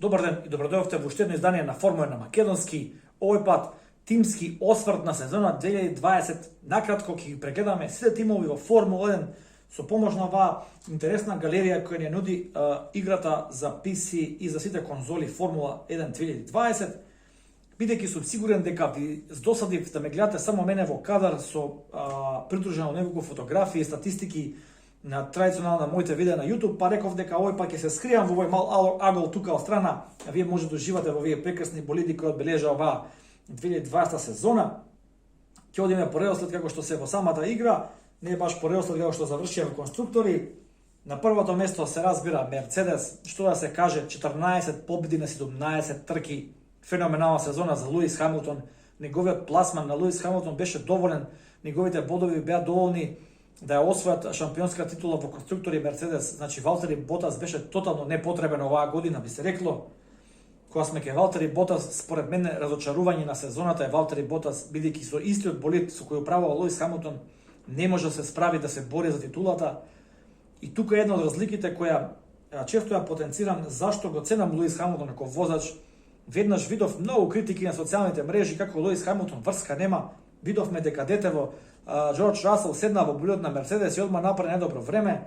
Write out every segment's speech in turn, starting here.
Добар ден и добродојавте во уште едно издание на Формула на македонски. Овој пат тимски осврт на сезона 2020. Накратко ќе ги прегледаме сите тимови во Формула 1 со помош на оваа интересна галерија која ни нуди играта за PC и за сите конзоли Формула 1 2020. Бидејќи сум сигурен дека ви здосадив да ме гледате само мене во кадар со придружено неколку фотографии и статистики на традиционално на моите видеа на YouTube, па реков дека овој пак ќе се скријам во овој мал агол тука од страна, а вие може да уживате во овие прекрасни болиди кои одбележа оваа 2020 сезона. Ќе одиме по редослед како што се во самата игра, не е баш по редослед како што завршија во конструктори. На првото место се разбира Мерцедес, што да се каже, 14 победи на 17 трки, феноменална сезона за Луис Хамилтон. Неговиот пласман на Луис Хамилтон беше доволен, неговите бодови беа доволни да ја освојат шампионска титула во конструктори Мерцедес. Значи Валтери Ботас беше тотално непотребен оваа година, би се рекло. Кога сме ке Валтери Ботас, според мене разочарување на сезоната е Валтери Ботас, бидејќи со истиот болид со кој управува Луис Хамилтон не може да се справи да се бори за титулата. И тука е една од разликите која често ја потенцирам зашто го ценам Луис Хамилтон како возач. Веднаш видов многу критики на социјалните мрежи како Луис Хамилтон врска нема. Видовме дека детево Джордж Расел седна во болидот на Мерцедес и одма направи недобро време.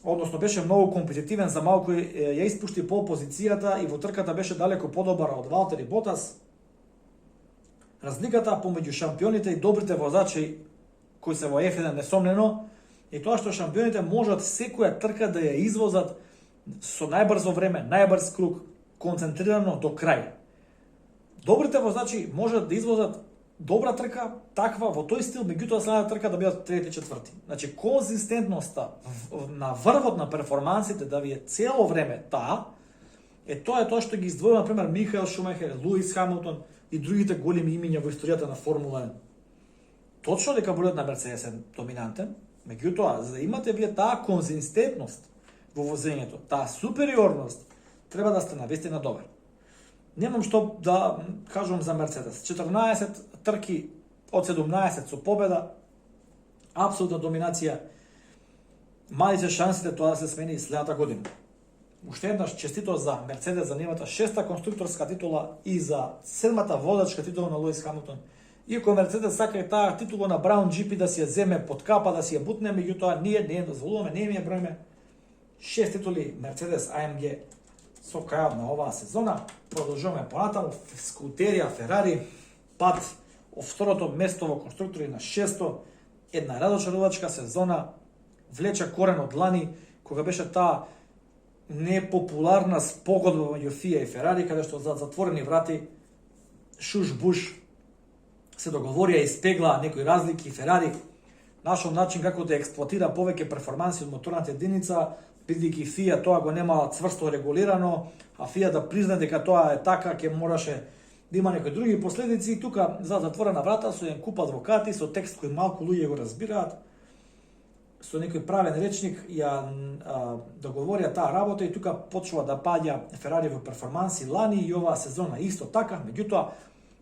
Односно беше многу компетитивен, за малку ја испушти пол позицијата и во трката беше далеко подобар од Валтери Ботас. Разликата помеѓу шампионите и добрите возачи кои се во F1 несомнено е тоа што шампионите можат секоја трка да ја извозат со најбрзо време, најбрз круг, концентрирано до крај. Добрите возачи можат да извозат добра трка, таква во тој стил, меѓутоа следната трка да бидат трети, четврти. Значи конзистентноста на врвот на перформансите да ви е цело време таа, тоа што ги издвојува на пример Михаел Шумахер, Луис Хамилтон и другите големи имиња во историјата на Формула 1. Точно дека болидот на Мерцедес е доминантен, меѓутоа за да имате вие таа конзистентност во возењето, таа супериорност, треба да сте навистина добар. Немам што да кажувам за Мерцедес. 14 трки од 17 со победа, апсолутна доминација. Мали се шансите тоа да се смени следната година. Уште еднаш честито за Мерцедес за нивната 6-та конструкторска титула и за 7-та водачка титула на Луис Хамилтон. Иако Мерцедес сака и таа титула на Браун GP да си ја земе под капа, да си ја бутне, меѓутоа ние не ја дозволуваме, не ми ја броиме. 6 титули Мерцедес AMG со крајот на оваа сезона. Продолжуваме понатаму. Скутерија Ферари пат од второто место во конструктори на 6-то. Една разочарувачка сезона, влече корен од лани, кога беше таа непопуларна спогодба меѓу FIA и Ферари, каде што за затворени врати шуш-буш се договорија и испегла некои разлики. Ферари нашол начин како да експлоатира повеќе перформанси од моторната единица, бидејќи FIA тоа го немала цврсто регулирано, а FIA да призна дека тоа е така, ќе мораше да има некои други последици. И тука за затворена врата со еден куп адвокати, со текст кој малку луѓе го разбираат, со некој правен речник ја договорија таа работа и тука почнува да паѓа Ферари во перформанси лани и оваа сезона исто така. Меѓутоа,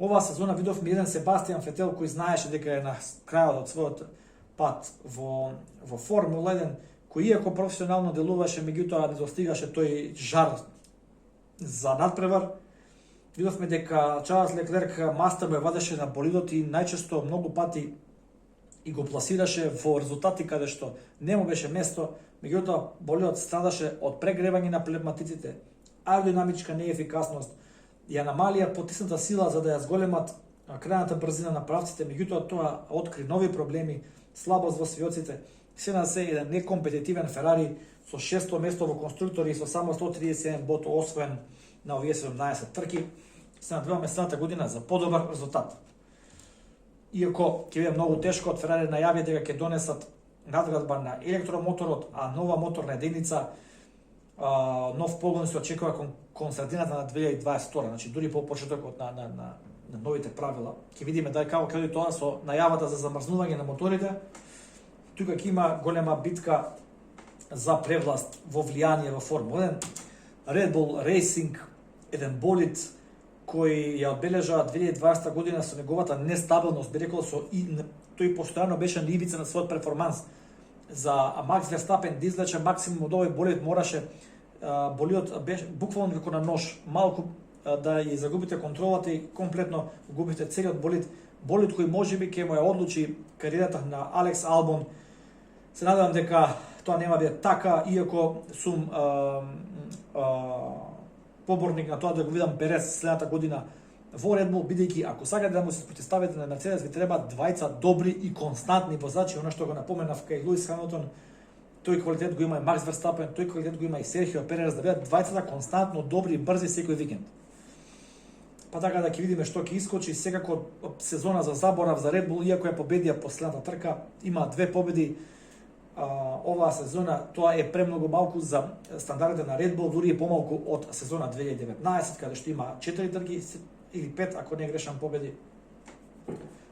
оваа сезона видовме еден Себастијан Фетел кој знаеше дека е на крајот од својот пат во Формула 1, кој иако професионално делуваше, меѓутоа не достигаше тој жар за надпревар. Видовме дека Чарлс Леклерк мастер го вадеше на болидот и најчесто многу пати и го пласираше во резултати каде што не му беше место, меѓутоа болидот страдаше од прегревање на пневматиците, аеродинамичка неефикасност, ја намалија потисната сила за да ја зголемат крајната брзина на правците, меѓутоа тоа откри нови проблеми, слабост во свиоците. Се на се еден некомпетитивен Ферари со 6-то место во конструктори и со само 137 бод освоен на овие 17 трки. Се надеваме следната година за подобар резултат. Иако ќе биде многу тешко, од Ферари најави дека ќе донесат надградба на електромоторот, а нова моторна единица, нов погон се очекува кон средината на 2022, значи дури по почетокот на новите правила. Ќе видиме како ќе оди тоа со најавата за замрзнување на моторите. Тука ќе има голема битка за превласт во влијание во Формула 1. Red Bull Racing, еден болид кој ја одбележа 2020 година со неговата нестабилност, би рекол тој постојано беше на ивица на својот перформанс. За Макс Верстапен да извлече максимум од овој болид мораше болидот беше буквално како на нож, малку да ја загубите контролата и комплетно губите целиот болид. Болид кој можеби ќе му ја одлучи кариерата на Алекс Албон. Се надевам дека тоа нема да е така, иако сум поборник на тоа да го видам Перес следната година во Red Bull, бидејќи ако сакате да му се спротивставите на Мерцедес, ви треба двајца добри и константни возачи, она што го напоменав кај Луис Хамилтон. Тој квалитет го има и Макс Верстапен, тој квалитет го има и Серхио Перес, да бидат двајцата константно добри и брзи секој викенд. Па така да ќе видиме што ќе искочи. Секако сезона за заборав за Red Bull, иако ја победија последната трка, има 2 победи оваа сезона, тоа е премногу малку за стандардите на Red Bull, дури и помалку од сезона 2019, каде што има 4 трки или 5, ако не грешам, победи.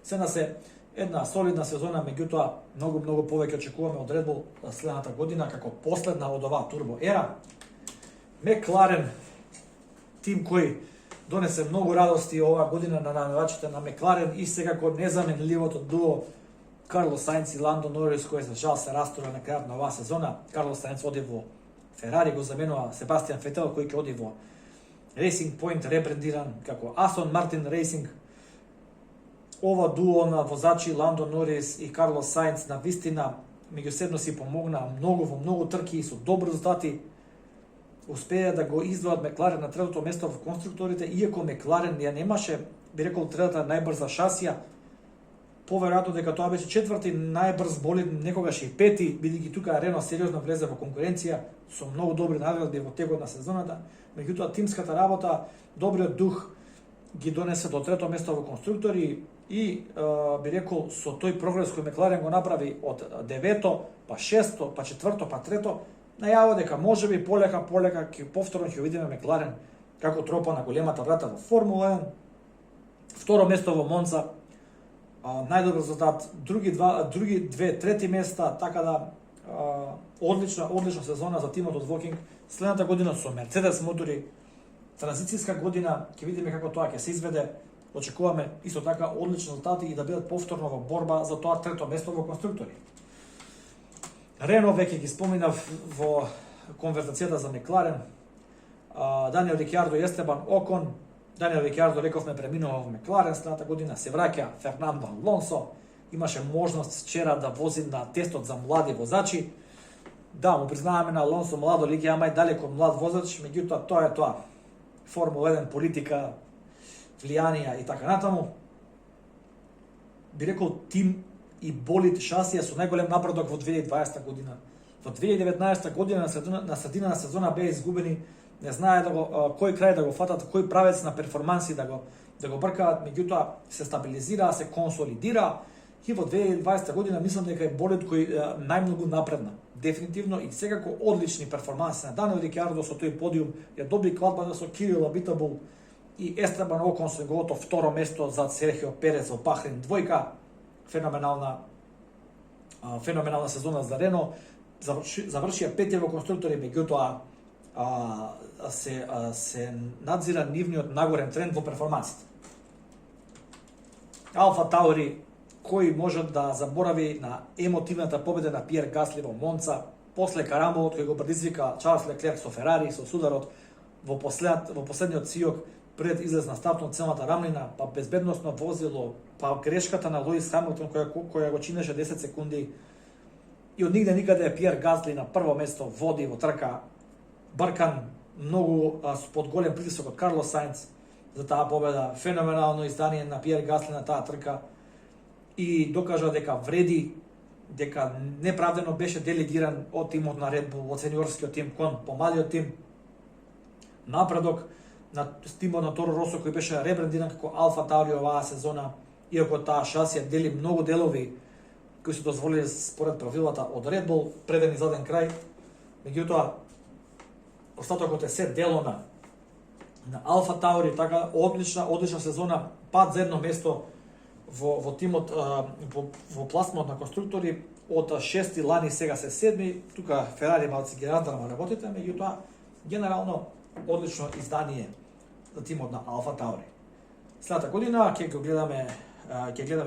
Сена се една солидна сезона, меѓутоа многу повеќе очекуваме од Red Bull следната година како последна од оваа турбо ера. Мекларен, тим кој донесе многу радости оваа година на навивачите на Мекларен и секако незаменливото дуо Карлос Сајнц и Ландо Норис, кој за жал се растура на крајот на оваа сезона. Карлос Сајнц оди во Ферари, го заменува Себастијан Фетел, кој ќе оди во Racing Point, ребрендиран како Астон Мартин Racing. Ова дуо на возачи Ландо Норис и Карлос Сајнц на вистина меѓусебно си помогна многу во многу трки и со добри резултати успеа да го издвојат Мекларен на третото место во конструкторите, иако Мекларен ја немаше, би рекол, третата најбрза шасија. Поверојатно дека тоа беше четврти најбрз болид, некогаш и пети, бидејќи тука Рено сериозно влезе во конкуренција со многу добри надградби во текот на сезоната. Меѓутоа тимската работа, добриот дух ги донесе до трето место во конструктори и би рекол со тој прогрес кој Мекларен го направи од девето, па шесто, па четврто, па трето, најава дека можеби полека ќе повторно ќе видиме Мекларен како тропа на големата врата во Формула 1. Второ место во Монца, најдобар резултат, други две трети места, така да одлична сезона за тимот од Вокинг. Следната година со Мерцедес мотори, транзицијска година, ќе видиме како тоа ќе се изведе. Очекуваме исто така одлични резултати и да бидат повторно во борба за тоа трето место во конструктори. Рено веќе ги споминав во конвертацијата за Мекларен. Даниел Рикјардо и Естебан Окон. Даниел Рикјардо, рековме, преминува во Мекларен следната година, се враќа Фернандо Алонсо. Имаше можност вчера да вози на тестот за млади возачи. Да, му признаваме на Алонсо младо лиги, ама и далеко млад возач, меѓутоа тоа е тоа. Формула 1 политика, влијанија и така натаму. Би рекол тим и болид шасија со најголем напредок во 2020 година. Во 2019 година на средина на сезона беа изгубени, не знае кој крај да го фатат, кој правец на перформанси да го бркаат, меѓутоа се стабилизира, се консолидира и во 2020 година мислам дека е болид кој најмногу напредна. Дефинитивно и секако одлични перформанси на Даниел Рикјардо со тој подиум, ја доби кладбата со Кирил Абитабул и Естебан Окон со неговото второ место за Серхио Перес во Бахрейн двојка. Феноменална сезона за Рено. Завршија пети во конструктори, меѓутоа се надзира нивниот нагорен тренд во перформансите. Алфа Таури, кој може да заборави на емотивната победа на Пиер Гасли во Монца, после карамболот кој го предизвика Чарлс Леклер со Ферари, со сударот во последниот сиок пред излез на стартно целата рамнина, па безбедносно возило, па грешката на Луис Хамилтон која го чинеше 10 секунди и од нигде никаде Пиер Гасли на прво место води во трка, бркан многу под голем притисок од Карлос Сајнц за таа победа. Феноменално издание на Пиер Гасли на таа трка и докажа дека вреди, дека неправдено беше делегиран од тимот на Red Bull, од сениорскиот тим кон помалиот тим. Напредок на тимот на Торо Росо кој беше ребрендиран како Алфа Таури оваа сезона, иако таа шасија дели многу делови кои се дозволени според правилата од Red Bull, преден и заден крај. Меѓутоа, остатокот е се дело на Алфа Таури, така одлична сезона, пат за едно место во тимот, во пласмот на конструктори, од 6 лани сега се 7, тука Ферари малци ги раздрама работите, меѓутоа, генерално, одлично издание за тимот на Алфа Таури. Следната година ќе гледаме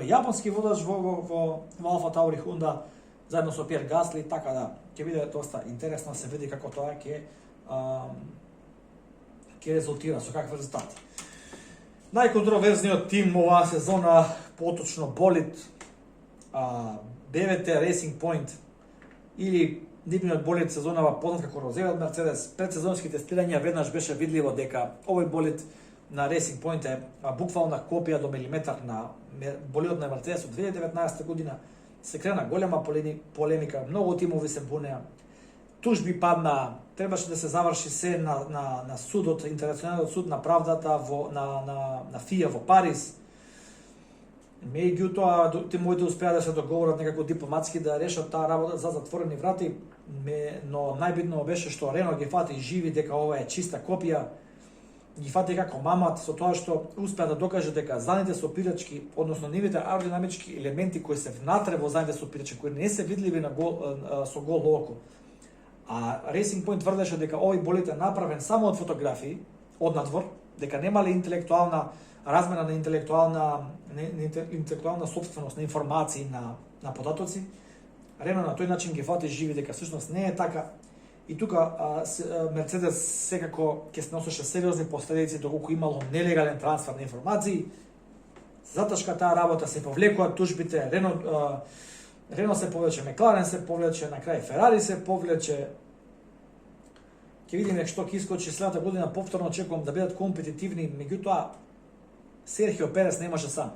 јапонски водач во Алфа Таури Хунда, заедно со Пиер Гасли, така да ќе биде доста интересно да се види како тоа ќе ќе резултира со какви резултати. Најконтроверзниот тим оваа сезона, поточно болид, БВТ Racing Point или нивниот болид сезонава познат како розовиот Мерцедес. Пред сезонски тестирања веднаш беше видливо дека овој болид на Racing Point е буквална копија до милиметар на болидот на Мерцедес од 2019 година. Се крена голема полемика, многу тимови се бунеа, тужби падна, требаше да се заврши се на судот, интернационалниот суд на правдата на ФИА во Париз. Меѓутоа, тимовите успеа да се договорат некако дипломатски да решат таа работа за затворени врати, но најбитно беше што Рено ги фати живи дека ова е чиста копија, ги фати како мамат со тоа што успеа да докаже дека задните сопирачки, односно нивните аеродинамички елементи кои се внатре во задните сопирачки, кои не се видливи со гол око. А Racing Point тврдеше дека овој болид е направен само од фотографии, од надвор, дека немале интелектуална размена на интелектуална собственост на информации на податоци. Рено на тој начин ги фати живи дека всушност не е така. И тука Мерцедес секако ќе се носеше сериозни последици доколку имало нелегален трансфер на информации. Заташка таа работа се повлекуваат тужбите, Рено се повлече, Мекларен се повлече, на крај Ферари се повлече. Ќе видиме што ќе искочи следната година, повторно очекувам да бидат компетитивни, меѓутоа Серхио Перес немаше сам.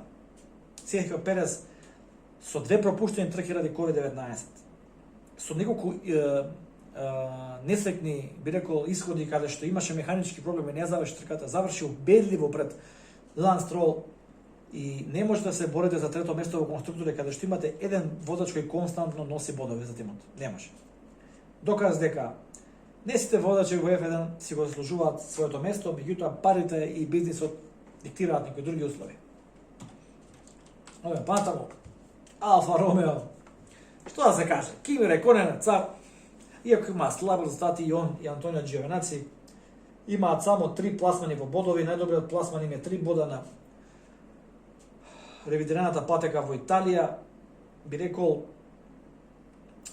Серхио Перес со 2 пропуштени трки ради COVID-19, со неколку несреќни, би рекол, исходи каде што имаше механички проблеми, не заврши трката, заврши убедливо пред Ланс Строл и не може да се борите за трето место во конструктори каде што имате еден водач кој константно носи бодови за тимот. Не може. Доказ дека не сите водачи во F1 си го заслужуваат своето место, меѓутоа парите и бизнисот диктираат некои други услови. Ове патамо, Алфа Ромео, што да се каже, Кими Реконен цар, иако има слаби резултати и он и Антонио Джиовинаци, имаат само 3 пласмани во бодови, најдобриот пласман им е 3 бода на ревидираната патека во Италија. Би рекол,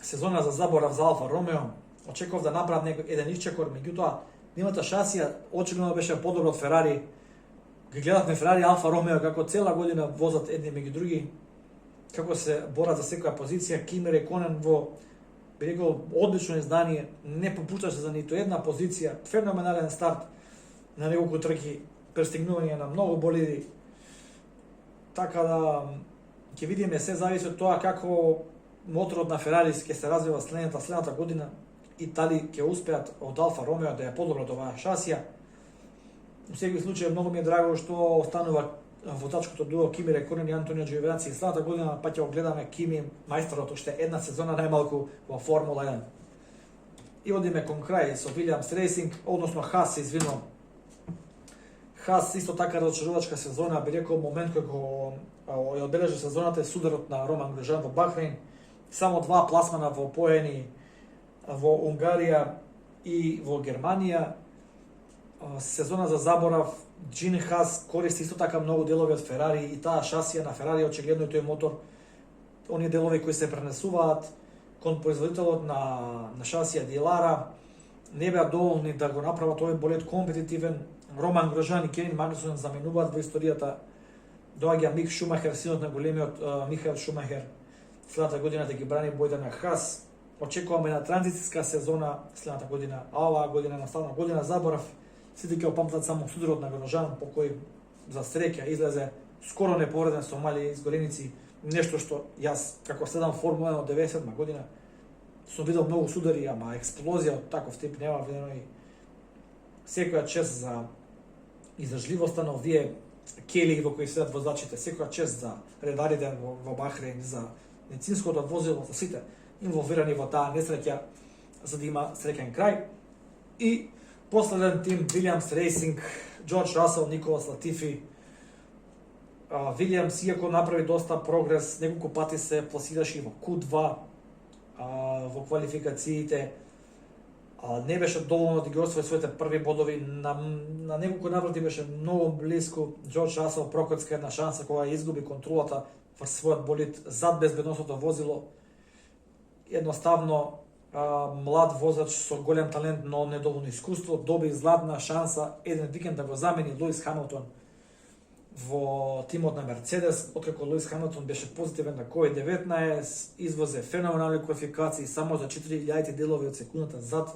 сезона за заборав за Алфа Ромео, очекував да направат еден исчекор, меѓутоа нивната шасија очигледно беше подобро од Ферари. Ги гледавме Ферари и Алфа Ромео како цела година возат едни меѓу други, како се борат за секоја позиција. Кими Реконен во, би рекол, одлично издание, не попушташе за ниту една позиција, феноменален старт на неколку трки, престигнување на многу болиди. Така да ќе видиме, се зависи од тоа како моторот на Ферари ќе се развива следната година и дали ќе успеат од Алфа Ромео да ја подобрат оваа шасија. Во секој случај многу ми е драго што останува водачкото дуо Кими Реконен и Антонио Джиовинаци. Следната година па ќе го гледаме Кими мајсторот уште една сезона најмалку во Формула 1. И одиме кон крај со Williams Racing, односно Хас се извинувам. Хас исто така разочарувачка сезона, би рекол момент кој го ја одбележа сезоната е сударот на Роман Грожан во Бахрейн. Само 2 пласмана во поени во Унгарија и во Германија. Сезона за заборав, Джин Хас користи исто така многу делови од Ферари и таа шасија на Ферари, очигледно и тој мотор, оние делови кои се пренесуваат кон производителот на шасија Дилара, не беа доволни да го направат овој болид компетитивен. Роман Грожан и Кевин Магнусен заменуваат во историјата. Доаѓа Мик Шумахер, синот на големиот Михаел Шумахер, следната година да ги брани боите на Хас. Очекуваме на транзицијска сезона следната година, а оваа година наставна година заборав. Сите ќе опамтат само сударот на Грожан, по кој за среќа излезе скоро неповреден со мали изгореници, нешто што јас како следам Формула 1 од 97 година сум видел многу судари, ама експлозија од таков тип нема видено. И секоја чест за издржливоста на овие кели во кои седат возачите, секоја чест за редарите во Бахрейн, за медицинското возило, за сите инволвирани во таа несреќа, за да има среќен крај. И последен тим, Williams Racing, Джордж Расел, Николас Латифи. Williams, иако направи доста прогрес, неколку пати се пласираше во Q2 во квалификациите, не беше доволно да ги освои своите први бодови, на неколку наврати беше многу близко. Джордж Расел прокоцка една шанса кога ја изгуби контролата врз својот болид зад безбедносното возило. Едноставно млад возач со голем талент, но недоволно искуство, доби златна шанса еден викенд да го замени Луис Хамилтон во тимот на Мерцедес, откако Луис Хамилтон беше позитивен на COVID-19, извозе феноменални квалификации само за 4000 делови од секундата зад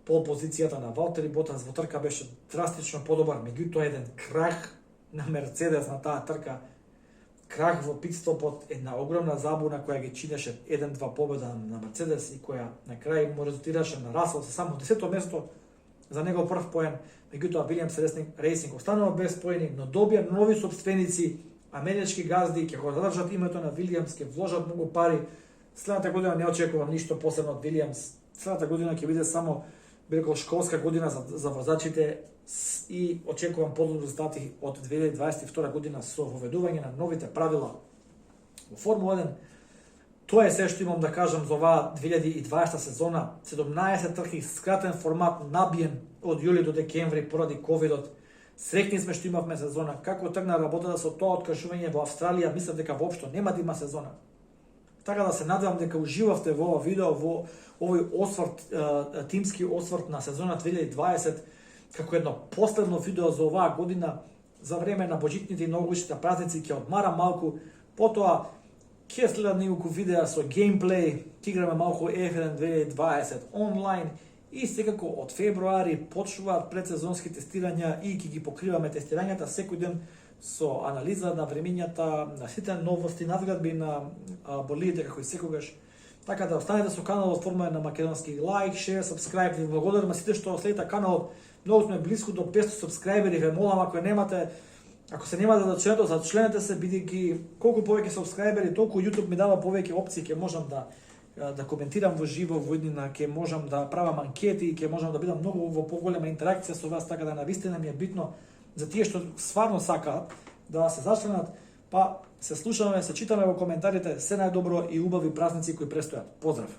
пол позицијата на Валтери Ботас. Во трка беше драстично подобар, меѓутоа еден крах на Мерцедес на таа трка, крах во питстопот, една огромна забуна која ги чинеше 1-2 победа на Мерцедес и која на крај му резултираше на Расел со само 10-то место за него прв поен. Меѓутоа Вилијамс Рейсинг останува без поени, но добија нови собственици, амерички газди, ќе го задржат името на Вилијамс, ќе вложат многу пари. Следната година не очекувам ништо посебно од Вилијамс. Следната година ќе биде само рекол школска година за возачите и очекувам подобри резултати од 2022 година со воведување на новите правила во Формула 1. Тоа е се што имам да кажам за оваа 2020 сезона. 17 трки, скратен формат, набиен од јули до декември поради ковидот. Среќни сме што имавме сезона. Како тргна работата со тоа откажување во Австралија, мислев дека воопшто нема да има сезона. Така да се надевам дека уживавте во ова видео, во овој осврт, тимски осврт на сезона 2020, како едно последно видео за оваа година, за време на божитните и новогодишните празници, ќе одмарам малку, потоа ќе следат неколку видеа со геймплей, ќе играме малку F1 2020 онлайн и секако од февруари почнуваат предсезонски тестирања и ќе ги покриваме тестирањата секој ден со анализа на времењата, на сите новости, надградби на болидите како и секогаш. Така да останете со каналот Формула на македонски, лайк, шер, сабскрајб, ви благодарам сите што следите каналот. Многу сме близко до 500 сабскрајбери, ве молам ако се немате да членете, зачленете се, бидејќи колку повеќе сабскрајбери, толку YouTube ми дава повеќе опции, ќе можам да коментирам во живо, во иднина, ќе можам да правам анкети, ќе можам да бидам многу во поголема интеракција со вас, така да навистина ми е битно за тие што стварно сакаат да се зачленат, па се слушаме, се читаме во коментарите, се најдобро и убави празници кои престојат. Поздрав!